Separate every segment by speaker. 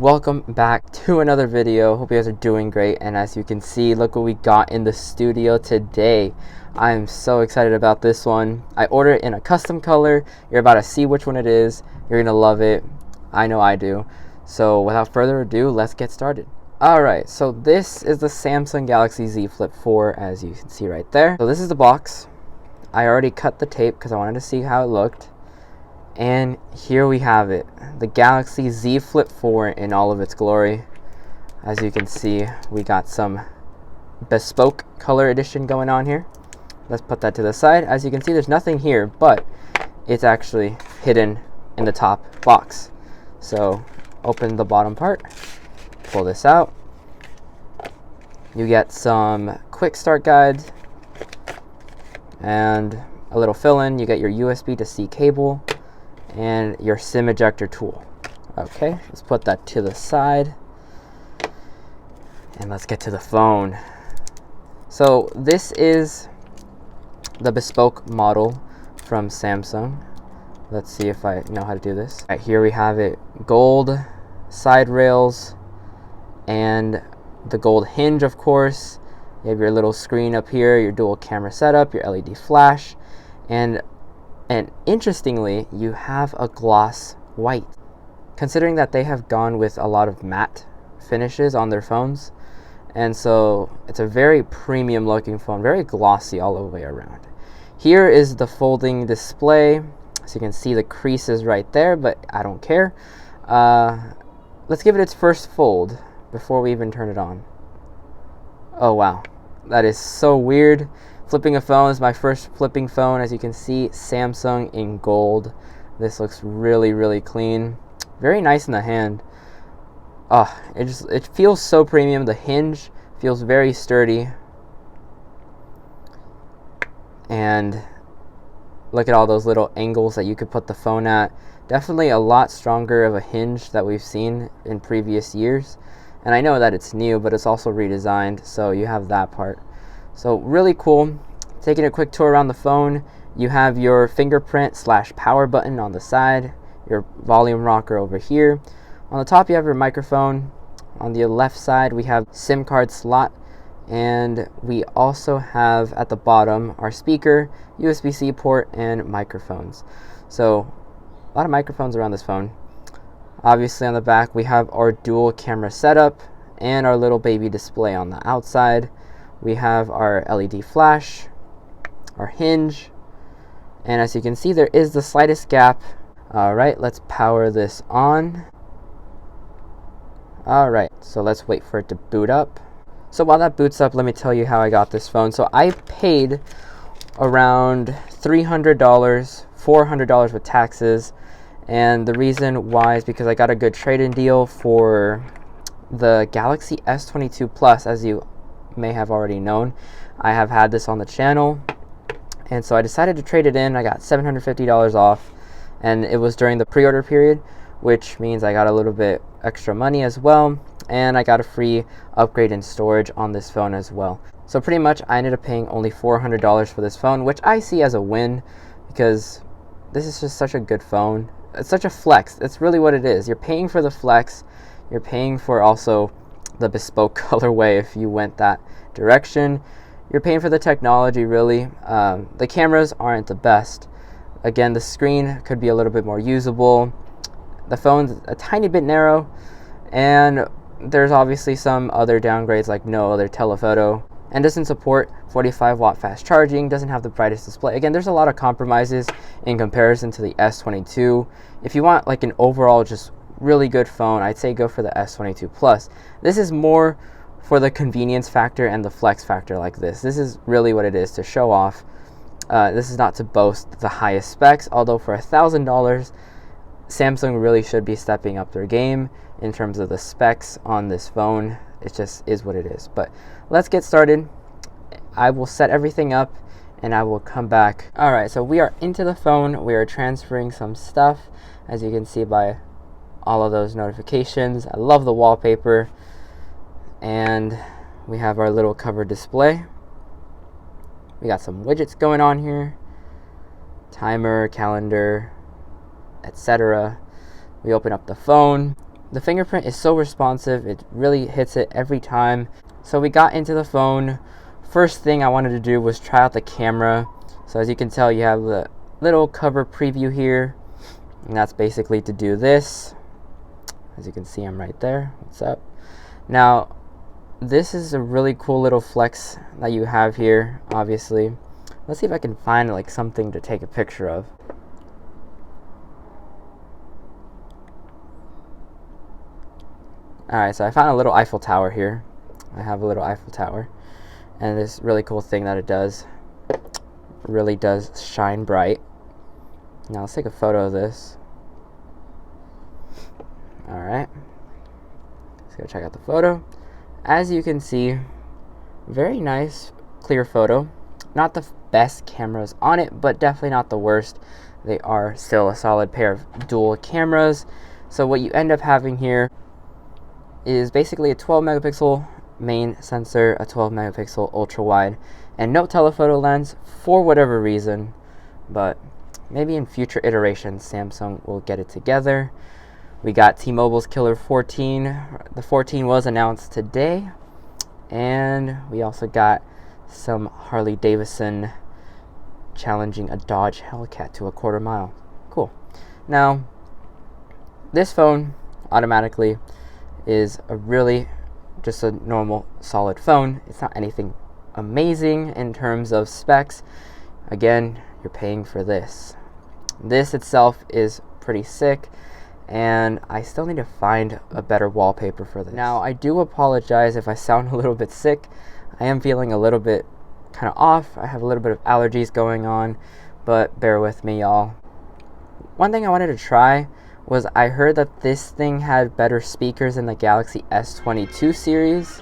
Speaker 1: Welcome back to another video. Hope you guys are doing great, and as you can see, look what we got in the studio today. I'm so excited about this one. I ordered it in a custom color. You're about to see which one it is. You're gonna love it. I know I do. So without further ado, let's get started. Alright, so this is the Samsung Galaxy Z Flip 4, as you can see right there. So this is the box. I already cut the tape because I wanted to see how it looked. And here we have it, the Galaxy Z Flip 4 in all of its glory. As you can see, we got some Bespoke color edition going on here. Let's put that to the side. As you can see, there's nothing here, but it's actually hidden in the top box. So open the bottom part, pull this out. You get some quick start guides and a little fill-in. You get your USB to C cable and your SIM ejector tool. Okay, let's put that to the side and let's get to the phone. So this is the Bespoke model from Samsung. Let's see if I know how to do this. All right, here we have it, gold side rails and the gold hinge, of course. You have your little screen up here, your dual camera setup, your LED flash, and interestingly, you have a gloss white. Considering that they have gone with a lot of matte finishes on their phones, and so it's a very premium looking phone, very glossy all the way around. Here is the folding display, so you can see the creases right there, but I don't care. Let's give it its first fold before we even turn it on. Oh wow, that is so weird. Flipping a phone is my first flipping phone. As you can see, Samsung in gold. This looks really clean. Very nice in the hand. It feels so premium. The hinge feels very sturdy. And look at all those little angles that you could put the phone at. Definitely a lot stronger of a hinge that we've seen in previous years. And I know that it's new, but it's also redesigned, so you have that part. So really cool. Taking a quick tour around the phone, you have your fingerprint / power button on the side, your volume rocker over here. On the top you have your microphone. On the left side we have SIM card slot, and we also have at the bottom our speaker, USB-C port, and microphones. So a lot of microphones around this phone. Obviously on the back we have our dual camera setup and our little baby display on the outside. We have our LED flash, our hinge, and as you can see, there is the slightest gap. All right, let's power this on. All right, so let's wait for it to boot up. So while that boots up, let me tell you how I got this phone. So I paid around $300, $400 with taxes, and the reason why is because I got a good trade-in deal for the Galaxy S22 Plus. As you may have already known, I have had this on the channel, and so I decided to trade it in. I got $750 off, and it was during the pre-order period, which means I got a little bit extra money as well, and I got a free upgrade in storage on this phone as well. So pretty much I ended up paying only $400 for this phone, which I see as a win because this is just such a good phone. It's such a flex. It's really what it is. You're paying for the flex, you're paying for also the Bespoke colorway if you went that direction. You're paying for the technology, really. The cameras aren't the best. Again, the screen could be a little bit more usable. The phone's a tiny bit narrow, and there's obviously some other downgrades, like no other telephoto, and doesn't support 45-watt fast charging, doesn't have the brightest display. Again, there's a lot of compromises in comparison to the S22. If you want like an overall just really good phone, I'd say go for the S22 Plus. This is more for the convenience factor and the flex factor like this. This is really what it is, to show off. This is not to boast the highest specs, although for $1,000, Samsung really should be stepping up their game in terms of the specs on this phone. It just is what it is. But let's get started. I will set everything up and I will come back. All right, so we are into the phone. We are transferring some stuff, as you can see by all of those notifications. I love the wallpaper. And we have our little cover display. We got some widgets going on here. Timer, calendar, etc. We open up the phone. The fingerprint is so responsive, it really hits it every time. So we got into the phone. First thing I wanted to do was try out the camera. So as you can tell, you have the little cover preview here, and that's basically to do this. As you can see, I'm right there. What's up? Now, this is a really cool little flex that you have here, obviously. Let's see if I can find like something to take a picture of. Alright, so I found a little Eiffel Tower here. I have a little Eiffel Tower. And this really cool thing that it does, really does shine bright. Now let's take a photo of this. Alright. Let's go check out the photo. As you can see, very nice, clear photo. Not the best cameras on it, but definitely not the worst. They are still a solid pair of dual cameras. So what you end up having here is basically a 12 megapixel main sensor, a 12 megapixel ultra wide, and no telephoto lens for whatever reason, but maybe in future iterations Samsung will get it together. We got T-Mobile's Killer 14. The 14 was announced today, and we also got some Harley Davidson challenging a Dodge Hellcat to a quarter mile. Cool. Now, this phone automatically is a really just a normal solid phone. It's not anything amazing in terms of specs. Again, you're paying for this. This itself is pretty sick, and I still need to find a better wallpaper for this. Now, I do apologize if I sound a little bit sick. I am feeling a little bit kind of off. I have a little bit of allergies going on, but bear with me, y'all. One thing I wanted to try was I heard that this thing had better speakers than the Galaxy S22 series.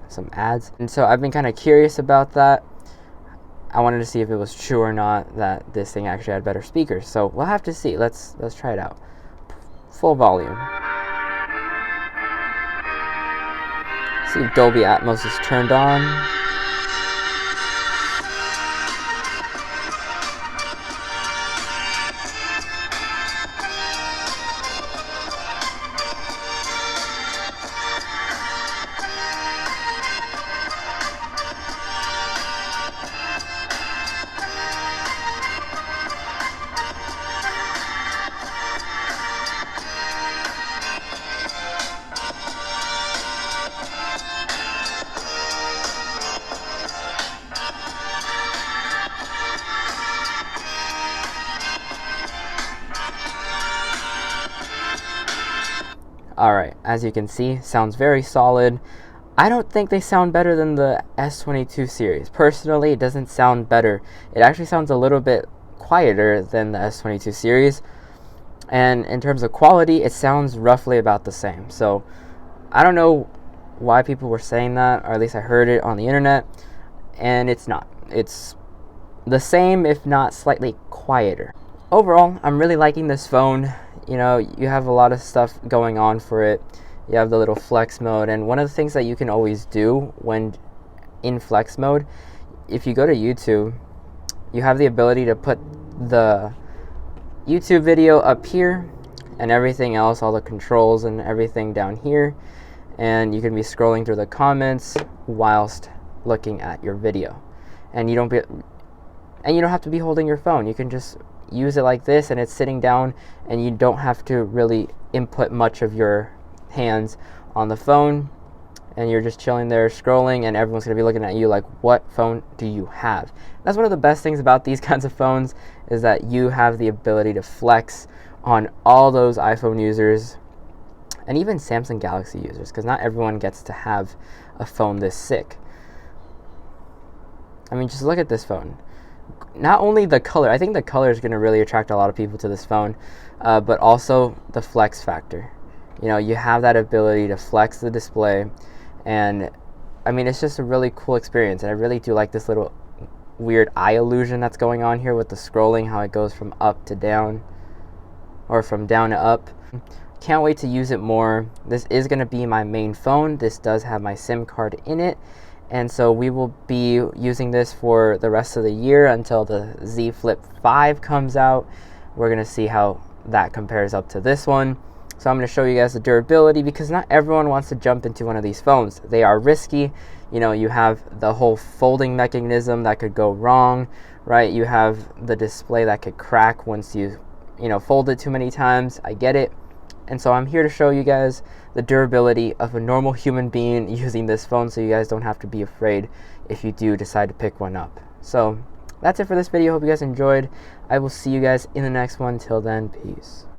Speaker 1: Some ads. And so I've been kind of curious about that. I wanted to see if it was true or not that this thing actually had better speakers. So we'll have to see. Let's try it out. Full volume. See if Dolby Atmos is turned on. Alright, as you can see, sounds very solid. I don't think they sound better than the S22 series. Personally, it doesn't sound better. It actually sounds a little bit quieter than the S22 series. And in terms of quality, it sounds roughly about the same. So, I don't know why people were saying that, or at least I heard it on the internet. And it's not. It's the same, if not slightly quieter. Overall, I'm really liking this phone. You know, you have a lot of stuff going on for it. You have the little flex mode, and one of the things that you can always do when in flex mode, if you go to YouTube, you have the ability to put the YouTube video up here and everything else, all the controls and everything down here, and you can be scrolling through the comments whilst looking at your video. And you don't have to be holding your phone. You can just use it like this, and it's sitting down, and you don't have to really input much of your hands on the phone, and you're just chilling there scrolling, and everyone's going to be looking at you like, what phone do you have? That's one of the best things about these kinds of phones, is that you have the ability to flex on all those iPhone users and even Samsung Galaxy users, because not everyone gets to have a phone this sick. I mean, just look at this phone. Not only the color, I think the color is going to really attract a lot of people to this phone, but also the flex factor. You know, you have that ability to flex the display, and I mean, it's just a really cool experience, and I really do like this little weird eye illusion that's going on here with the scrolling, how it goes from up to down, or from down to up. Can't wait to use it more. This is going to be my main phone. This does have my SIM card in it, and so we will be using this for the rest of the year until the Z Flip 5 comes out. We're going to see how that compares up to this one. So I'm going to show you guys the durability, because not everyone wants to jump into one of these phones. They are risky. You know, you have the whole folding mechanism that could go wrong, right? You have the display that could crack once you fold it too many times. I get it. And so I'm here to show you guys the durability of a normal human being using this phone, so you guys don't have to be afraid if you do decide to pick one up. So that's it for this video. Hope you guys enjoyed. I will see you guys in the next one. Till then, peace.